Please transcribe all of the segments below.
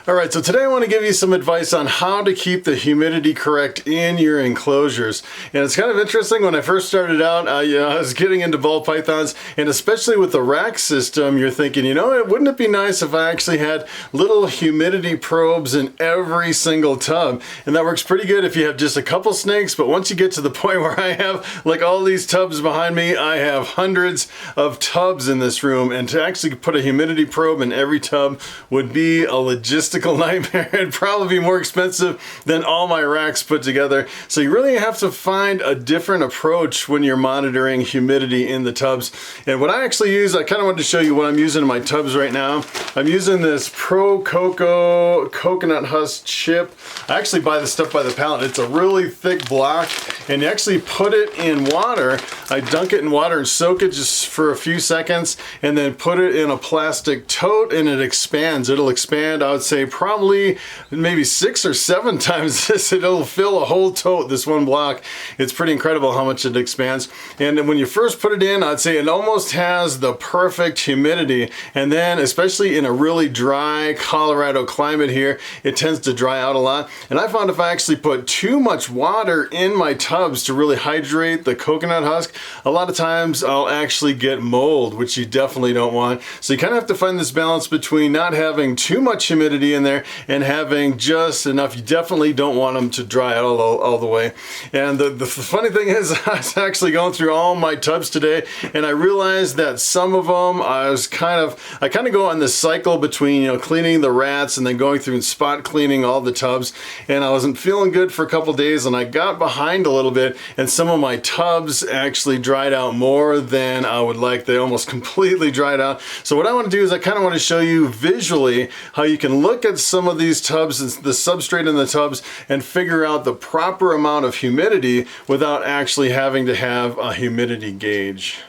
Alright, so today I want to give you some advice on how to keep the humidity correct in your enclosures. And it's kind of interesting, when I first started out, I was getting into ball pythons, and especially with the rack system, you're thinking, wouldn't it be nice if I actually had little humidity probes in every single tub? And that works pretty good if you have just a couple snakes, but once you get to the point where I have like all these tubs behind me, I have hundreds of tubs in this room, and to actually put a humidity probe in every tub would be a logistical nightmare. It'd probably be more expensive than all my racks put together. So you really have to find a different approach when you're monitoring humidity in the tubs. And what I actually use, I kind of wanted to show you what I'm using in my tubs right now. I'm using this Pro Coco coconut husk chip. I actually buy this stuff by the pallet. It's a really thick block, and you actually put it in water. I dunk it in water and soak it just for a few seconds, and then put it in a plastic tote, and it expands. It'll expand, I would say, probably maybe 6 or 7 times this. It'll fill a whole tote, this one block. It's pretty incredible how much it expands. And when you first put it in, I'd say it almost has the perfect humidity. And then, especially in a really dry Colorado climate here, it tends to dry out a lot. And I found if I actually put too much water in my tubs to really hydrate the coconut husk, a lot of times I'll actually get mold, which you definitely don't want. So you kind of have to find this balance between not having too much humidity in there and having just enough. You definitely don't want them to dry out all the way. And the funny thing is, I was actually going through all my tubs today, and I realized that some of them I kind of go on this cycle between cleaning the rats and then going through and spot cleaning all the tubs, and I wasn't feeling good for a couple days, and I got behind a little bit, and some of my tubs actually dried out more than I would like. They almost completely dried out. So what I want to do is I kind of want to show you visually how you can look at some of these tubs, the substrate in the tubs, and figure out the proper amount of humidity without actually having to have a humidity gauge.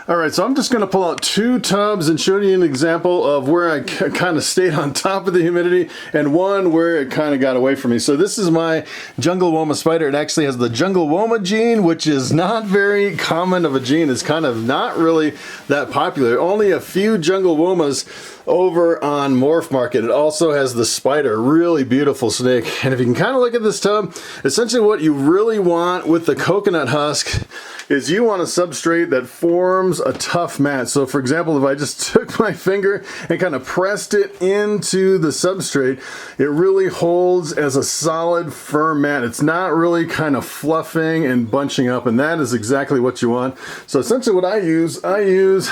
Alright, so I'm just going to pull out 2 tubs and show you an example of where I kind of stayed on top of the humidity, and one where it kind of got away from me. So this is my jungle woma spider. It actually has the jungle woma gene, which is not very common of a gene. It's kind of not really that popular. Only a few jungle womas over on Morphmarket. It also has the spider, really beautiful snake. And if you can kind of look at this tub, essentially what you really want with the coconut husk is you want a substrate that forms a tough mat. So for example, if I just took my finger and kind of pressed it into the substrate, it really holds as a solid, firm mat. It's not really kind of fluffing and bunching up, and that is exactly what you want. So essentially what I use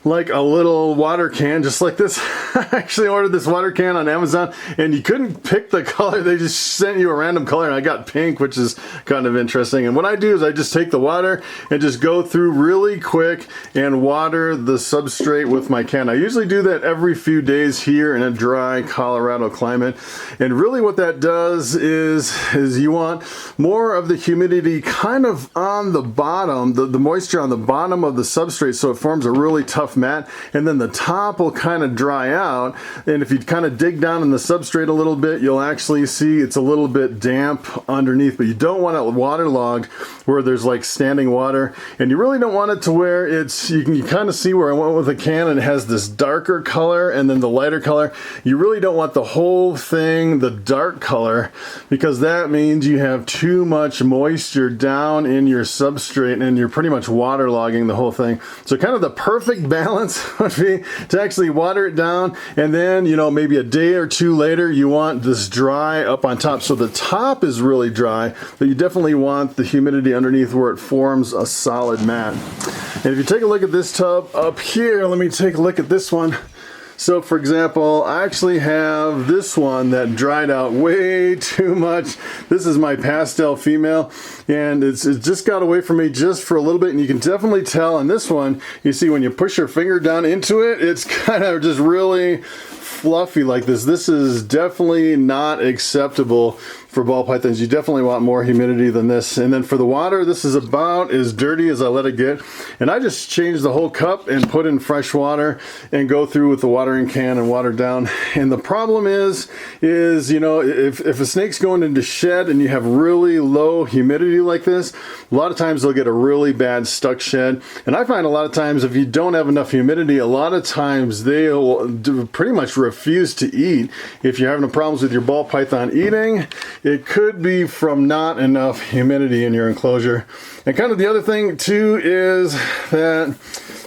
like a little water can, just like this. I actually ordered this water can on Amazon, and you couldn't pick the color. They just sent you a random color, and I got pink, which is kind of interesting. And what I do is I just take the water and just go through really quick and water the substrate with my can. I usually do that every few days here in a dry Colorado climate. And really what that does is you want more of the humidity kind of on the bottom, the moisture on the bottom of the substrate, so it forms a really tough mat, and then the top will kind of dry out. And if you kind of dig down in the substrate a little bit, you'll actually see it's a little bit damp underneath, but you don't want it waterlogged where there's like standing water, and you really don't want it to where it's, you can kind of see where I went with the can, and it has this darker color and then the lighter color. You really don't want the whole thing the dark color, because that means you have too much moisture down in your substrate and you're pretty much waterlogging the whole thing. So kind of the perfect balance would be to actually water it down, and then maybe a day or 2 later you want this dry up on top, so the top is really dry, but you definitely want the humidity underneath where it forms a solid mat. And if you take a look at this tub up here, let me take a look at this one. So for example, I actually have this one that dried out way too much. This is my pastel female, and it just got away from me just for a little bit, and you can definitely tell on this one, you see when you push your finger down into it, it's kind of just really fluffy like this. This is definitely not acceptable for ball pythons. You definitely want more humidity than this. And then for the water, this is about as dirty as I let it get. And I just changed the whole cup and put in fresh water and go through with the watering can and water down. And the problem is you know, if a snake's going into shed and you have really low humidity like this, a lot of times they'll get a really bad stuck shed. And I find a lot of times if you don't have enough humidity, a lot of times they'll pretty much refuse to eat. If you're having problems with your ball python eating, it could be from not enough humidity in your enclosure. And kind of the other thing too is that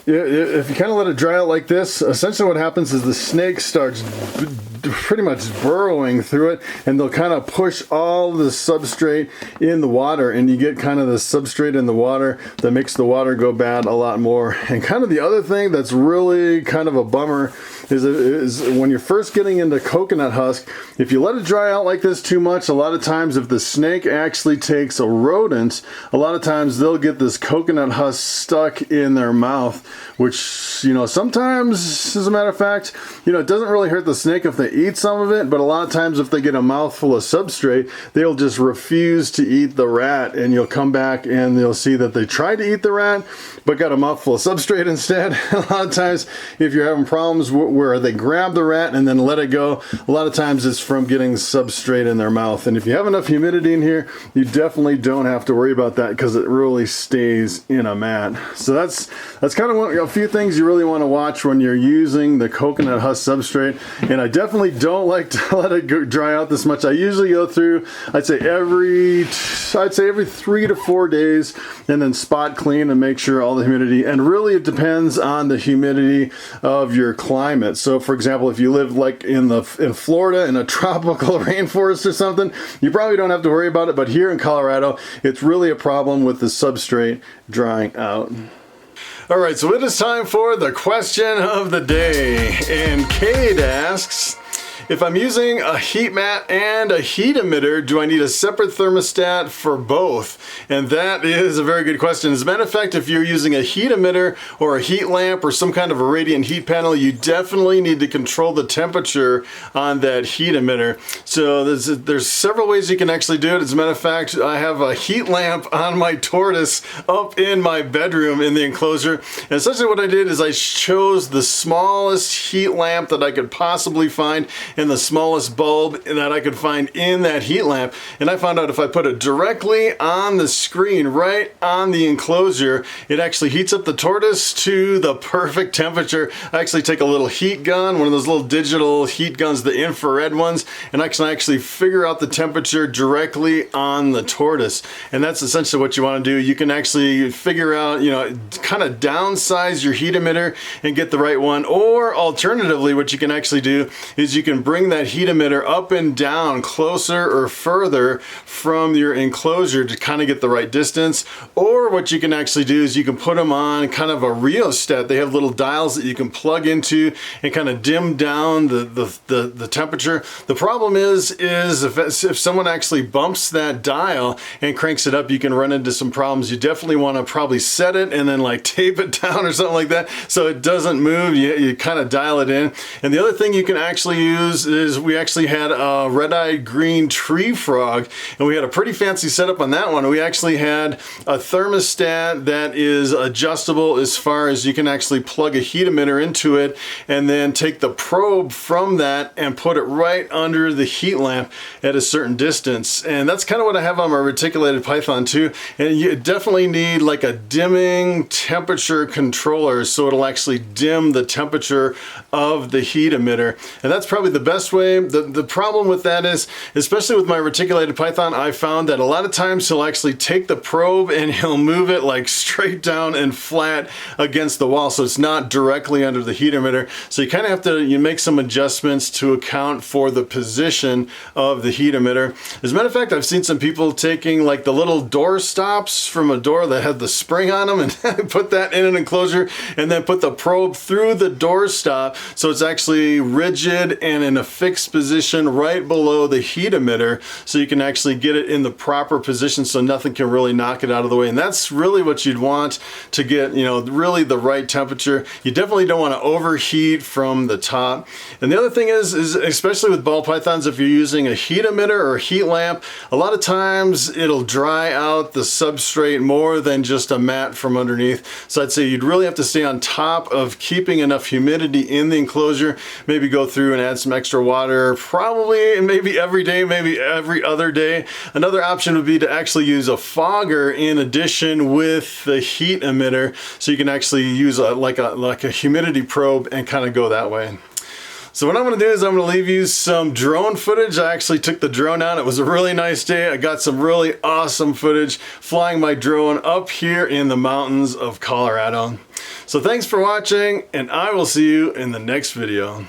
if you kind of let it dry out like this, essentially what happens is the snake starts pretty much burrowing through it, and they'll kind of push all the substrate in the water, and you get kind of the substrate in the water that makes the water go bad a lot more. And kind of the other thing that's really kind of a bummer is when you're first getting into coconut husk, if you let it dry out like this too much, a lot of times if the snake actually takes a rodent, a lot of times they'll get this coconut husk stuck in their mouth, which, you know, sometimes, as a matter of fact, you know, it doesn't really hurt the snake if they eat some of it, but a lot of times if they get a mouthful of substrate, they'll just refuse to eat the rat, and you'll come back and they'll see that they tried to eat the rat but got a mouthful of substrate instead. A lot of times if you're having problems where they grab the rat and then let it go, a lot of times it's from getting substrate in their mouth. And if you have enough humidity in here, you definitely don't have to worry about that because it really stays in a mat. So that's kind of a few things you really want to watch when you're using the coconut husk substrate. And I definitely don't like to let it dry out this much. I usually go through, I'd say every 3 to 4 days, and then spot clean and make sure all the humidity, and really it depends on the humidity of your climate. So for example, if you live like in Florida in a tropical rainforest or something, you probably don't have to worry about it, but here in Colorado, it's really a problem with the substrate drying out. All right, so it is time for the question of the day. And Cade asks, if I'm using a heat mat and a heat emitter, do I need a separate thermostat for both? And that is a very good question. As a matter of fact, if you're using a heat emitter or a heat lamp or some kind of a radiant heat panel, you definitely need to control the temperature on that heat emitter. So there's several ways you can actually do it. As a matter of fact, I have a heat lamp on my tortoise up in my bedroom in the enclosure. And essentially what I did is I chose the smallest heat lamp that I could possibly find and the smallest bulb that I could find in that heat lamp. And I found out if I put it directly on the screen, right on the enclosure, it actually heats up the tortoise to the perfect temperature. I actually take a little heat gun, one of those little digital heat guns, the infrared ones, and I can actually figure out the temperature directly on the tortoise. And that's essentially what you want to do. You can actually figure out, you know, kind of downsize your heat emitter and get the right one. Or alternatively, what you can actually do is you can bring that heat emitter up and down closer or further from your enclosure to kind of get the right distance. Or what you can actually do is you can put them on kind of a rheostat. They have little dials that you can plug into and kind of dim down the temperature. The problem is if someone actually bumps that dial and cranks it up, you can run into some problems. You definitely want to probably set it and then like tape it down or something like that so it doesn't move. You kind of dial it in. And the other thing you can actually use is we actually had a red-eyed green tree frog, and we had a pretty fancy setup on that one. We actually had a thermostat that is adjustable as far as you can actually plug a heat emitter into it and then take the probe from that and put it right under the heat lamp at a certain distance. And that's kind of what I have on my reticulated python too. And you definitely need like a dimming temperature controller so it'll actually dim the temperature of the heat emitter. And that's probably the best way. The problem with that is, especially with my reticulated python, I found that a lot of times he'll actually take the probe and he'll move it like straight down and flat against the wall, so it's not directly under the heat emitter. So you kind of have to make some adjustments to account for the position of the heat emitter. As a matter of fact, I've seen some people taking like the little door stops from a door that had the spring on them and put that in an enclosure and then put the probe through the door stop so it's actually rigid and in a fixed position right below the heat emitter, so you can actually get it in the proper position so nothing can really knock it out of the way. And that's really what you'd want to get, you know, really the right temperature. You definitely don't want to overheat from the top. And the other thing is especially with ball pythons, if you're using a heat emitter or a heat lamp, a lot of times it'll dry out the substrate more than just a mat from underneath. So I'd say you'd really have to stay on top of keeping enough humidity in the enclosure. Maybe go through and add some extra water, probably maybe every day, maybe every other day. Another option would be to actually use a fogger in addition with the heat emitter, so you can actually use like a humidity probe and kind of go that way. So what I'm going to do is I'm going to leave you some drone footage. I actually took the drone out. It was a really nice day. I got some really awesome footage flying my drone up here in the mountains of Colorado. So thanks for watching, and I will see you in the next video.